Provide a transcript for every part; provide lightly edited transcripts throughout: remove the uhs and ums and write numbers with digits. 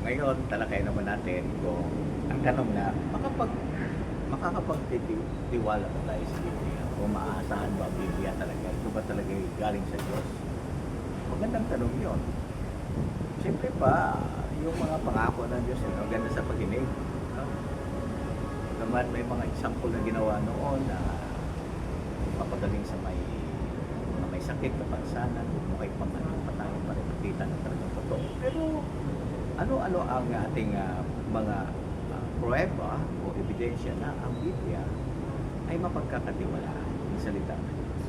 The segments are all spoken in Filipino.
ngayon, talakay naman natin kung ang tanong na makakapagtitiwala ba tayo sa Biblia? O maaasahan ba ang Biblia talaga? Ito ba talaga galing sa Diyos? Magandang tanong yun. Siyempre pa, yung mga pangako ng Diyos, ganda sa pakinig. No? Naman may mga example na ginawa noon na mapagaling sa may sakit, kapansanan, bumukay pa man yung patay para makita na talagang totoo. Pero ano-ano ang ating mga pruweba o ebidensya na ang Biblia ay mapagkakatiwalaan ng salita ng Diyos?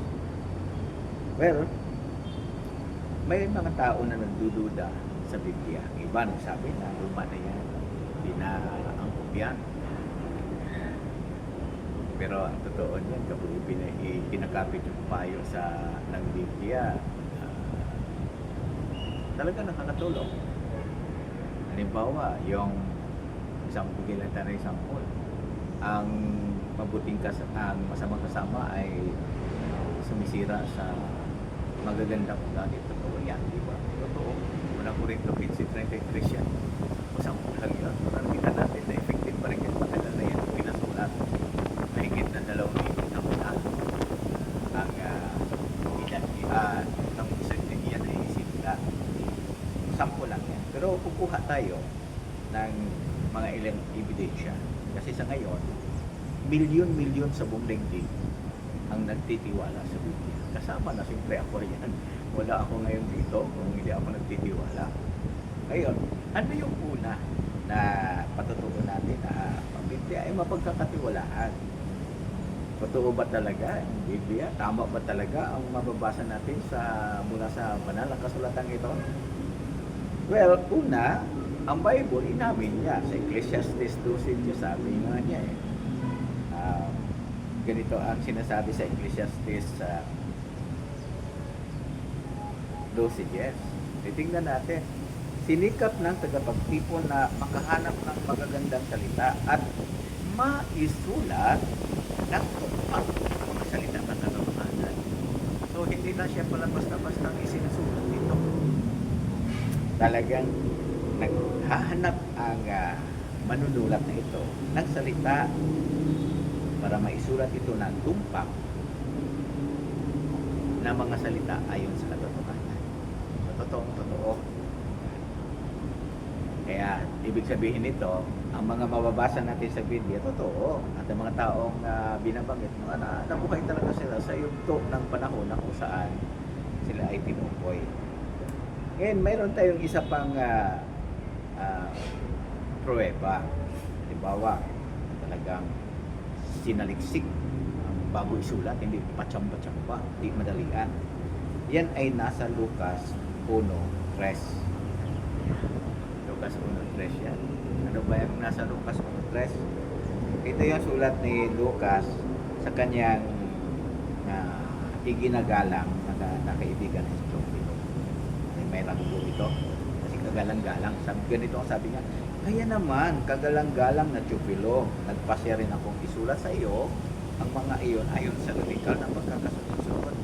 Well, may mga tao na nagdududa sa Biblia. Ang iba nagsabi na luma na yan, hindi na angkop yan. Pero ang totoo niyan, kapag pinakapit yung payo ng Biblia, talaga nakakatulong. Halimbawa, yung isang bigay lang tayo example, ang ang masamang kasama ay sumisira sa magagandang ugali. Totoo yan, di ba? Totoo. Una ko rin 15:33 yan. Masang lang yun. Nakikita natin na effective pa rin yung matagal na yan. Pinasulat. Mahigit na 2,000 na mula. Ang ilan ng isang yan ay isinla. Sampo lang yan. Pero kukuha tayo ng mga ilang ebidensya. Kasi sa ngayon, milyon-milyon sa buong daigdig ang nagtitiwala sa Biblia. Kasama na siyempre ako yan. Wala ako ngayon dito kung hindi ako nagtitiwala. Ngayon, ano yung una na patutuon natin na ang Biblia ay mapagkakatiwalaan? Totoo ba talaga ang Biblia? Tama ba talaga ang mababasa natin mula sa banal na kasulatan ito? Well, una, ang Bible, inamin niya. Sa Ecclesiastes 12, sabi nga niya ganito ang sinasabi sa Ecclesiastes 12:10. Titingnan natin. Sinikap ng tagapagtipon na makahanap ng magagandang salita at maisulat ng tupak mga salita ng katotohanan. So, hindi na siya pala basta-basta isinusulat dito. Talagang naghahanap ang manunulat na ito ng salita para maisulat ito ng tumpak na mga salita ayon sa katotohanan. Totoo. Kaya, ibig sabihin nito, ang mga mababasa natin sa Biblia, totoo. At ang mga taong binabanggit, nabuhay talaga sila sa yugto ng panahon na kung saan sila ay tinukoy. Ngayon, mayroon tayong isa pang pruweba. Halimbawa, talagang sinaliksik bago isulat, hindi patsamba-tsamba, hindi madalian. Yan ay nasa Lucas 1:3. Lucas 1:3 yan. Ano ba yung nasa Lucas 1:3? Ito yung sulat ni Lucas sa kanyang iginagalang na kaibigan ni Teofilo. May ranggo ito. Kasi kagalang-galang. Ganito ang sabi niya, kaya naman, kagalang-galang na Teofilo, nagpasya rin akong isulat sa iyo ang mga iyon ayon sa lumikal na pagkakasunod-sunod.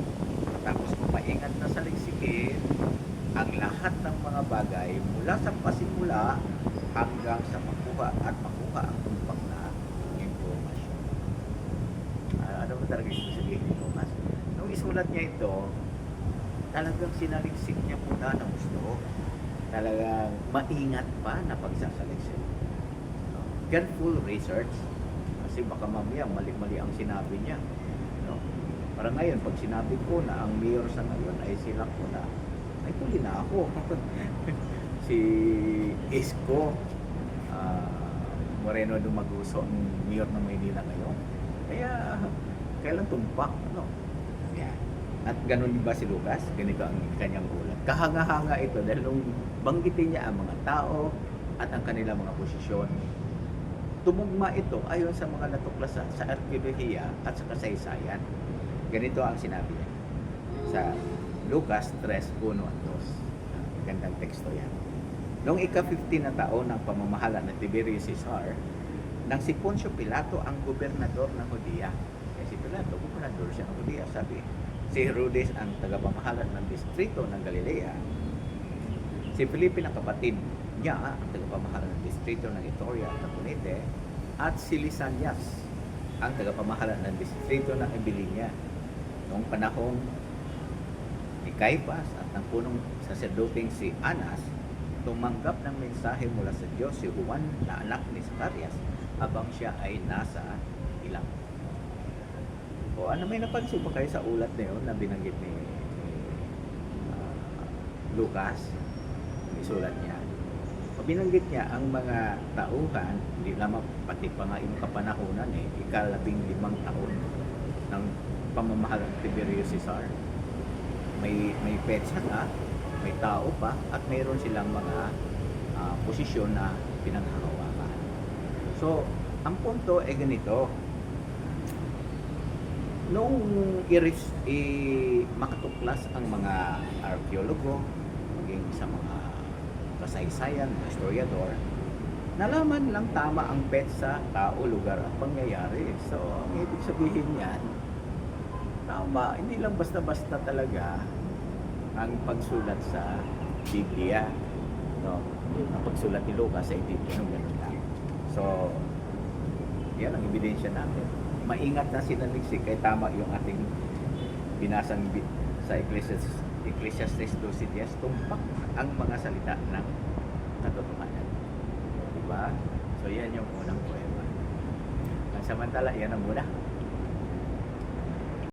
Tapos kung maingat na saliksikin ang lahat ng mga bagay mula sa pasimula hanggang sa makuha ang tumpak na impormasyon. Ano ba talaga yung sabihin ni Thomas? Nung isulat niya ito, talagang sinaliksik niya muna ng gusto. Talagang maingat pa na pagsasaliksik. Careful research. Kasi baka mamaya mali-mali ang sinabi niya. No? Para ngayon, pag sinabi ko na ang mayor sa ngayon ay sila ko na, ay tuli na ako. Si Isko Moreno Dumaguso, ang mayor ng Maynila ngayon. Kaya, kailan tumpak? Ano? Yan. At ganun ba si Lucas? Ganito ang kanyang ulat. Kahanga-hanga ito dahil nung banggitin niya ang mga tao at ang kanilang mga posisyon. Tumugma ito ayon sa mga natuklasan sa arkeolohiya at sa kasaysayan. Ganito ang sinabi niya sa Lucas 3:1 at 2. Gandang teksto yan. Noong ika-15 na taon ng pamamahala ng Tiberius Caesar, nang si Poncio Pilato ang gobernador ng Judea. Si Pilato, gobernador siya ng Judea, sabi. Si Herodes ang tagapamahala ng distrito ng Galilea. Si Felipe na kapatid niya, ang tagapamahala ng distrito ng Itoria at Tapunete, at si Lisanias, ang tagapamahala ng distrito ng Ebilinia. Noong panahong ni Caiphas at ng punong saserdoteng si Anas, tumanggap ng mensahe mula sa Diyos si Juan na anak ni Zacarias habang siya ay nasa ilang. O ano, may napansin ba kayo sa ulat na yun na binanggit ni Lucas? Isulat niya. Binanggit niya ang mga tauhan, hindi lamang pati pa nga yung kapanahunan ika-15 taon ng pamamahala ng Tiberius Caesar. May petsa na, may tao pa, at mayroon silang mga posisyon na pinanghahawakan. So, ang punto ay ganito. Noong makatuklas ang mga arkeologo, maging sa mga kasaysayan, mga historiador, nalaman lang tama ang petsa, tao, lugar at pangyayari. So, ang ibig sabihin yan, tama, hindi lang basta-basta talaga ang pagsulat sa Biblia. No? Ang pagsulat ni Lucas ay hindi ganun lang. So, yan ang ebidensya natin. Maingat na sinaliksik kay tama yung ating binasang sa Ecclesiastes 2:10, tumpak ang mga salita ng katotohanan. Diba? So yan yung unang poema. Samantala, yan ang muna.